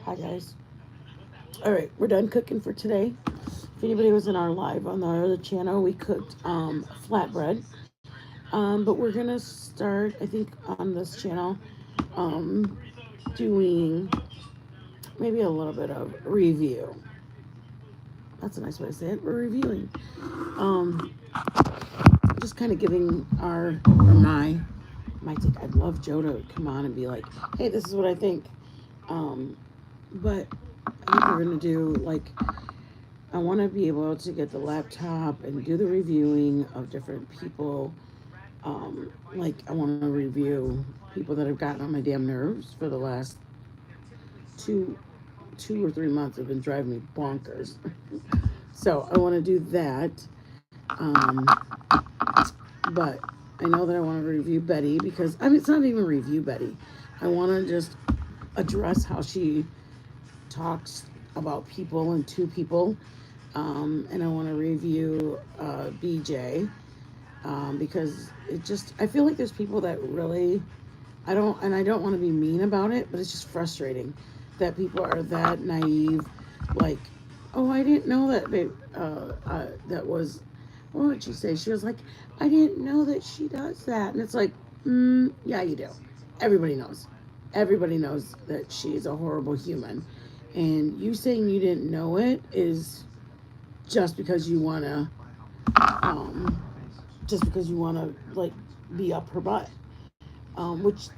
Hi guys. All right, we're done cooking for today. If anybody was in our live on the other channel, we cooked flatbread. But we're gonna start, I think, on this channel, um, doing maybe a little bit of review. That's a nice way to say it. We're reviewing. Um, just kind of giving our or my take. I'd love Joe to come on and be like, "Hey, this is what I think." Um, but I think we're gonna do like I want to be able to get the laptop and do the reviewing of different people. Like I want to review people that have gotten on my damn nerves for the last two, 2 or 3 months. Have been driving me bonkers. So I want to do that. Um, but I know that I want to review Betty because I mean it's not even review Betty. I want to just address how she talks about people and to people. And I want to review BJ because it just I feel like there's people that really I don't want to be mean about it, but it's just frustrating that people are that naive. Like, oh, I didn't know that that was. What would she say? She was like, I didn't know that she does that, and it's like, yeah, you do. Everybody knows. Everybody knows that she's a horrible human, and you saying you didn't know it is just because you want to, um, just because you want to like be up her butt, which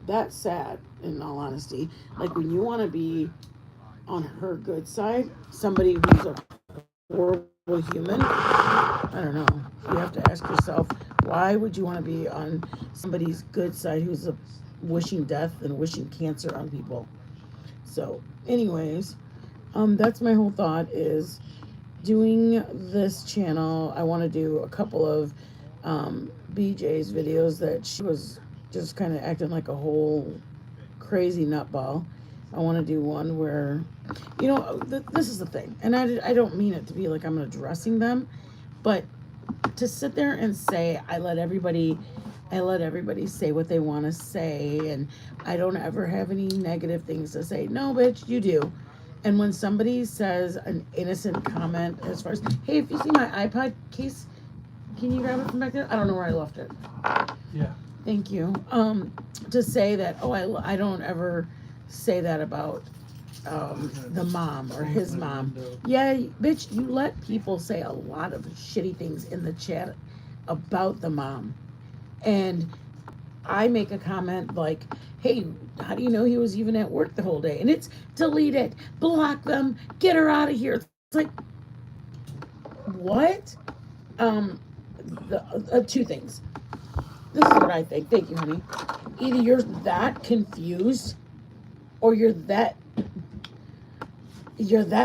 that's sad in all honesty. Like when you want to be on her good side, somebody who's a horrible human, I don't know. You have to ask yourself, why would you want to be on somebody's good side who's wishing death and wishing cancer on people? So, anyways, that's my whole thought is doing this channel. I want to do a couple of BJ's videos that she was just kind of acting like a whole crazy nutball. I want to do one where, this is the thing, and I don't mean it to be like I'm addressing them, but to sit there and say I let everybody say what they want to say, and I don't ever have any negative things to say. No, bitch, you do. And when somebody says an innocent comment, as far as, hey, if you see my iPod case, can you grab it from back there? I don't know where I left it. Yeah. Thank you. To say that, oh, I don't ever say that about the mom or his mom. Yeah, bitch, you let people say a lot of shitty things in the chat about the mom. And I make a comment like, hey, how do you know he was even at work the whole day? And it's delete it, block them, get her out of here. It's like, what? Um, two things. This is what I think. Thank you, honey. Either you're that confused or you're that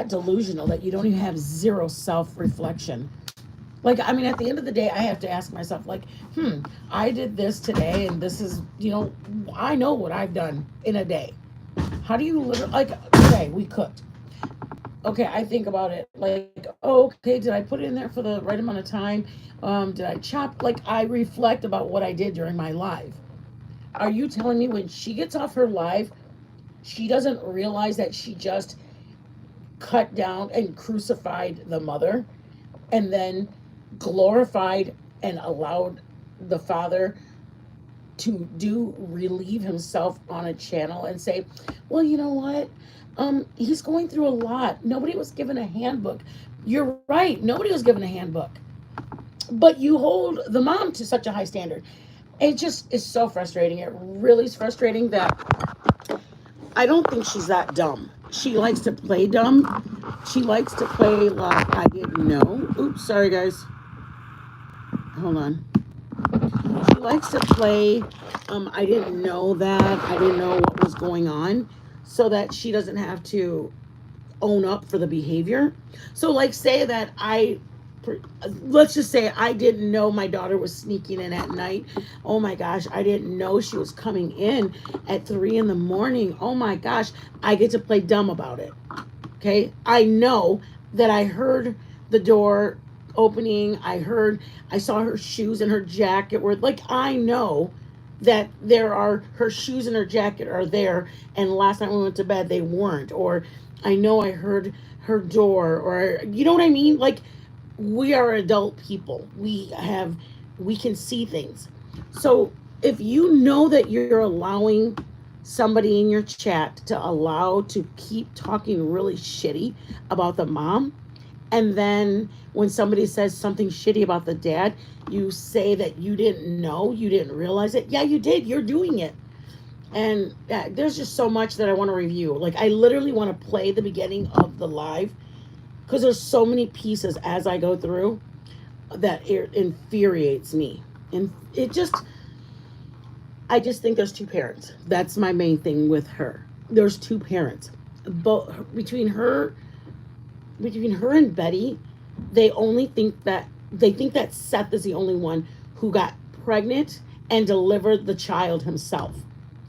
delusional that you don't even have zero self-reflection. Like, I mean, at the end of the day, I have to ask myself, like, I did this today, and this is, I know what I've done in a day. How do you literally, like, today we cooked. Okay, I think about it, like, oh, okay, did I put it in there for the right amount of time? Did I chop? Like, I reflect about what I did during my live. Are you telling me when she gets off her live, she doesn't realize that she just cut down and crucified the mother and then glorified and allowed the father to do relieve himself on a channel and say, well, you know what? He's going through a lot. Nobody was given a handbook. You're right. Nobody was given a handbook. But you hold the mom to such a high standard. It just is so frustrating. It really is frustrating that I don't think she's that dumb. She likes to play dumb. She likes to play like I didn't know. Oops, sorry guys. Hold on. She likes to play I didn't know that. I didn't know what was going on so that she doesn't have to own up for the behavior. So like say that let's just say I didn't know my daughter was sneaking in at night. Oh my gosh, I didn't know she was coming in at 3 in the morning. Oh my gosh, I get to play dumb about it. Okay, I know that I heard the door opening. I saw her shoes and her jacket were like, I know that there are her shoes and her jacket are there, and last night when we went to bed they weren't, or I know I heard her door, or you know what I mean? Like, we are adult people. We can see things. So if you know that you're allowing somebody in your chat to allow to keep talking really shitty about the mom, and then when somebody says something shitty about the dad, you say that you didn't know, you didn't realize it. Yeah, you did. You're doing it. And there's just so much that I want to review. Like, I literally want to play the beginning of the live because there's so many pieces as I go through that it infuriates me. And it just, I just think there's two parents. That's my main thing with her. There's two parents. Both between her and Betty, they think that Seth is the only one who got pregnant and delivered the child himself.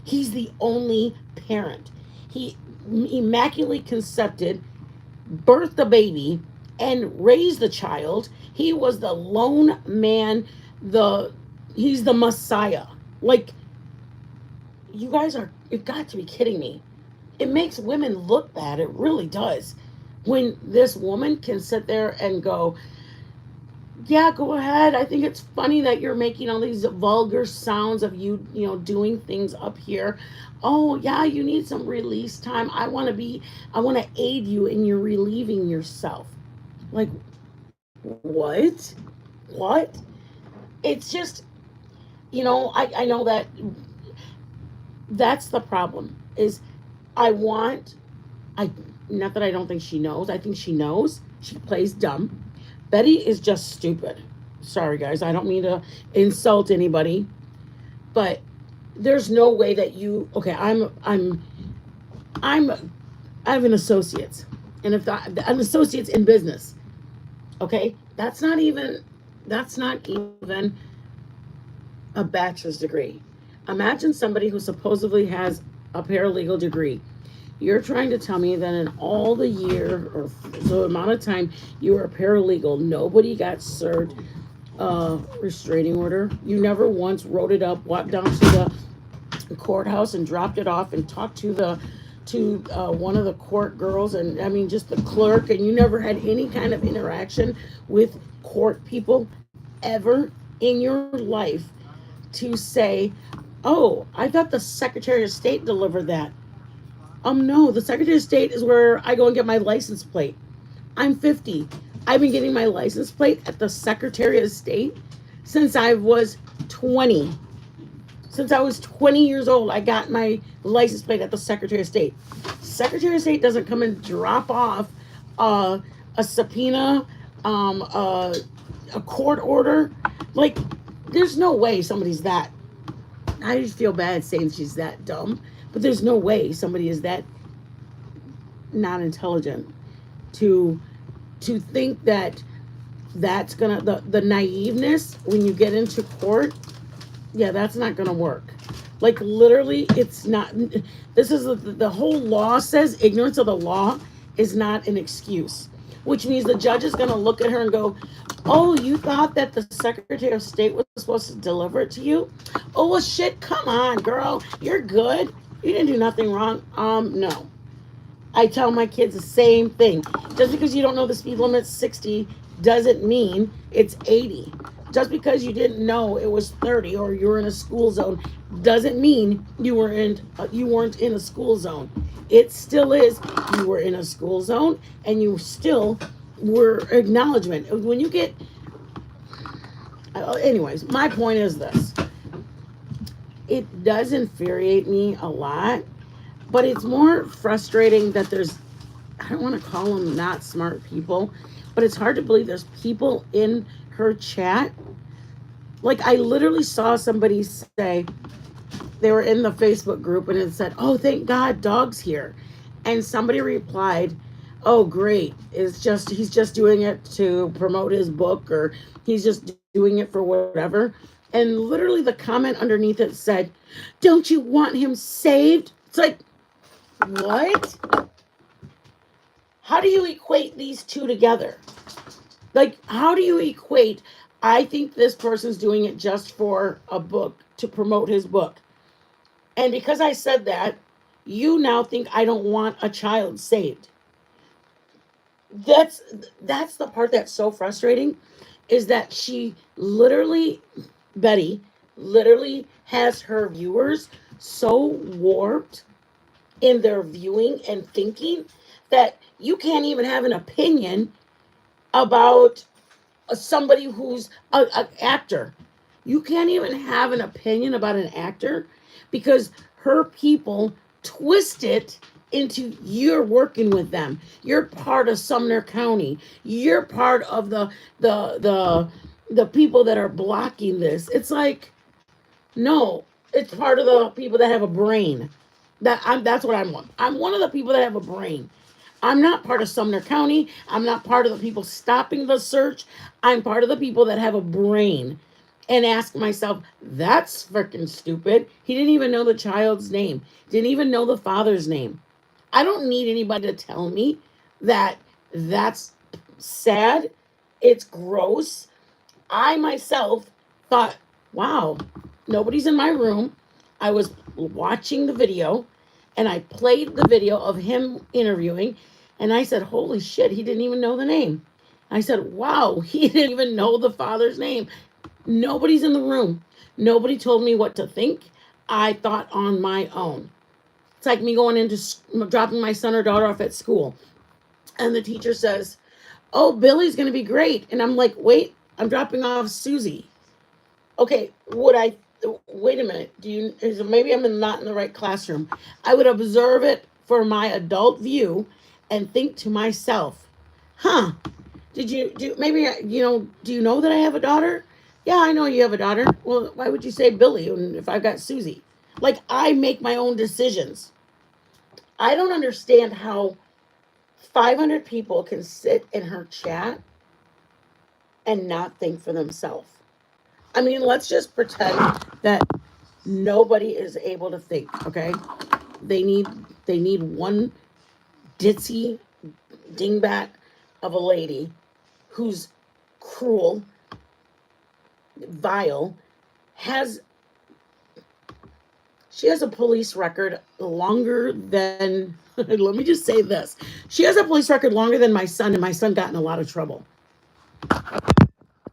He's the only parent. He immaculately conceived, birthed the baby, and raised the child. He was the lone man. The He's the Messiah. Like, you guys are, you've got to be kidding me. It makes women look bad. It really does. When this woman can sit there and go, yeah, go ahead. I think it's funny that you're making all these vulgar sounds of doing things up here. Oh, yeah, you need some release time. I want to aid you in your relieving yourself. Like, what? What? It's just, I know that that's the problem is I want, I, not that I don't think she knows. I think she knows. She plays dumb. Betty is just stupid. Sorry, guys. I don't mean to insult anybody, but there's no way that you. Okay, I'm, I have an associate's, and if an associate's in business, okay, that's not even a bachelor's degree. Imagine somebody who supposedly has a paralegal degree. You're trying to tell me that in all the year or the amount of time you were a paralegal, nobody got served a restraining order? You never once wrote it up, walked down to the courthouse and dropped it off and talked to one of the court girls, and I mean just the clerk, and you never had any kind of interaction with court people ever in your life to say, oh, I thought the Secretary of State delivered that. No, the Secretary of State is where I go and get my license plate. I'm 50. I've been getting my license plate at the Secretary of State since I was 20. Since I was 20 years old, I got my license plate at the Secretary of State. Secretary of State doesn't come and drop off a subpoena, a court order. Like, there's no way somebody's that. I just feel bad saying she's that dumb, but there's no way somebody is that not intelligent to think that that's gonna the naiveness when you get into court. Yeah, that's not gonna work. Like, literally, it's not. This is the whole law says ignorance of the law is not an excuse, which means the judge is gonna look at her and go, oh, you thought that the Secretary of State was supposed to deliver it to you? Oh, well, shit, come on, girl. You're good. You didn't do nothing wrong. No. I tell my kids the same thing. Just because you don't know the speed limit's 60 doesn't mean it's 80. Just because you didn't know it was 30 or you were in a school zone doesn't mean you weren't in a school zone. It still is. You were in a school zone and you still were acknowledgement. When you get anyways, my point is this. It does infuriate me a lot, but it's more frustrating that I don't want to call them not smart people, but it's hard to believe there's people in her chat. Like, I literally saw somebody say, they were in the Facebook group and it said, oh, thank God dog's here. And somebody replied, oh, great. He's just doing it to promote his book, or he's just doing it for whatever. And literally the comment underneath it said, don't you want him saved? It's like, what? How do you equate these two together? Like, how do you equate, I think this person's doing it just for a book to promote his book. And because I said that, you now think I don't want a child saved. That's that's the part that's so frustrating, is that she literally, Betty, literally has her viewers so warped in their viewing and thinking that you can't even have an opinion about somebody who's an actor. You can't even have an opinion about an actor because her people twist it into you're working with them. You're part of Sumner County. You're part of the people that are blocking this. It's like, no, it's part of the people that have a brain. That's what I'm one. I'm one of the people that have a brain. I'm not part of Sumner County. I'm not part of the people stopping the search. I'm part of the people that have a brain and ask myself, that's freaking stupid. He didn't even know the child's name, didn't even know the father's name. I don't need anybody to tell me that that's sad. It's gross. I myself thought, wow, nobody's in my room. I was watching the video and I played the video of him interviewing and I said, holy shit, he didn't even know the name. I said, wow, he didn't even know the father's name. Nobody's in the room. Nobody told me what to think. I thought on my own. It's like me going into dropping my son or daughter off at school. And the teacher says, oh, Billy's going to be great. And I'm like, wait, I'm dropping off Susie. Okay, wait a minute. Maybe I'm not in the right classroom. I would observe it for my adult view and think to myself, huh, do you know that I have a daughter? Yeah, I know you have a daughter. Well, why would you say Billy if I've got Susie? Like, I make my own decisions. I don't understand how 500 people can sit in her chat and not think for themselves. I mean, let's just pretend that nobody is able to think, okay? They need one ditzy dingbat of a lady who's cruel, vile, she has a police record longer than, let me just say this. She has a police record longer than my son, and my son got in a lot of trouble.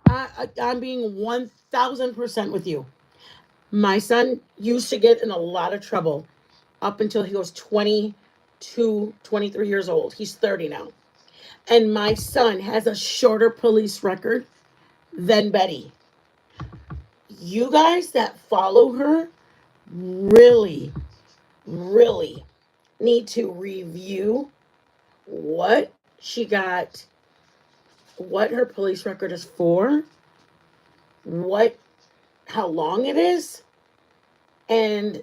I'm being 1000% with you. My son used to get in a lot of trouble up until he was 22, 23 years old. He's 30 now. And my son has a shorter police record than Betty. You guys that follow her really, really need to review what she got, what her police record is for, how long it is, and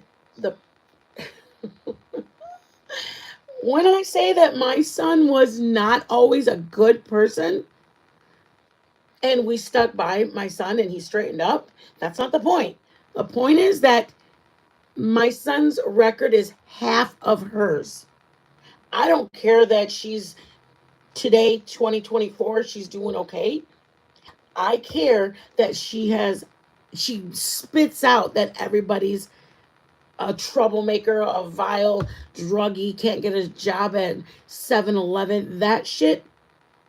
when I say that my son was not always a good person and we stuck by my son and he straightened up, that's not the point. The point is that my son's record is half of hers. I don't care that she's today, 2024, she's doing okay. I care that she spits out that everybody's a troublemaker, a vile druggie, can't get a job at 7-Eleven. That shit,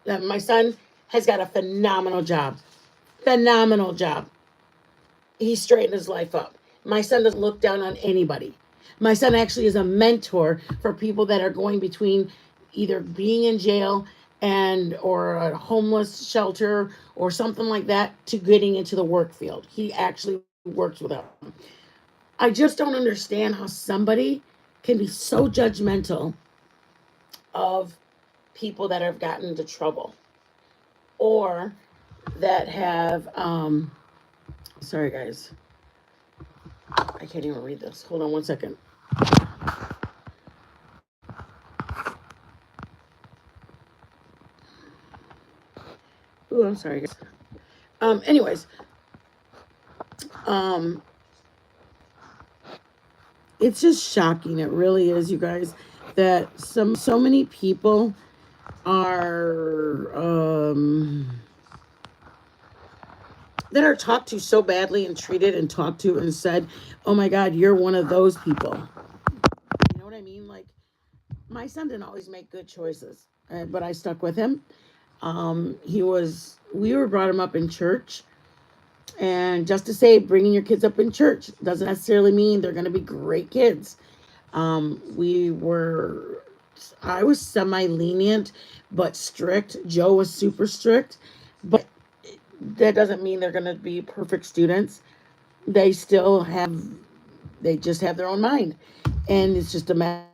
that my son has got a phenomenal job. Phenomenal job. He straightened his life up. My son doesn't look down on anybody. My son actually is a mentor for people that are going between either being in jail or a homeless shelter or something like that to getting into the work field. He actually works with them. I just don't understand how somebody can be so judgmental of people that have gotten into trouble or that have, sorry guys, I can't even read this. Hold on one second. Ooh, I'm sorry guys. Anyways, it's just shocking. It really is, you guys, that so many people are that are talked to so badly and treated and talked to and said, oh my God, you're one of those people. You know what I mean? Like, my son didn't always make good choices, but I stuck with him. We were brought him up in church. And just to say, bringing your kids up in church doesn't necessarily mean they're going to be great kids. We were, I was semi lenient, but strict. Joe was super strict, but that doesn't mean they're going to be perfect students. They still have, they just have their own mind. And it's just a matter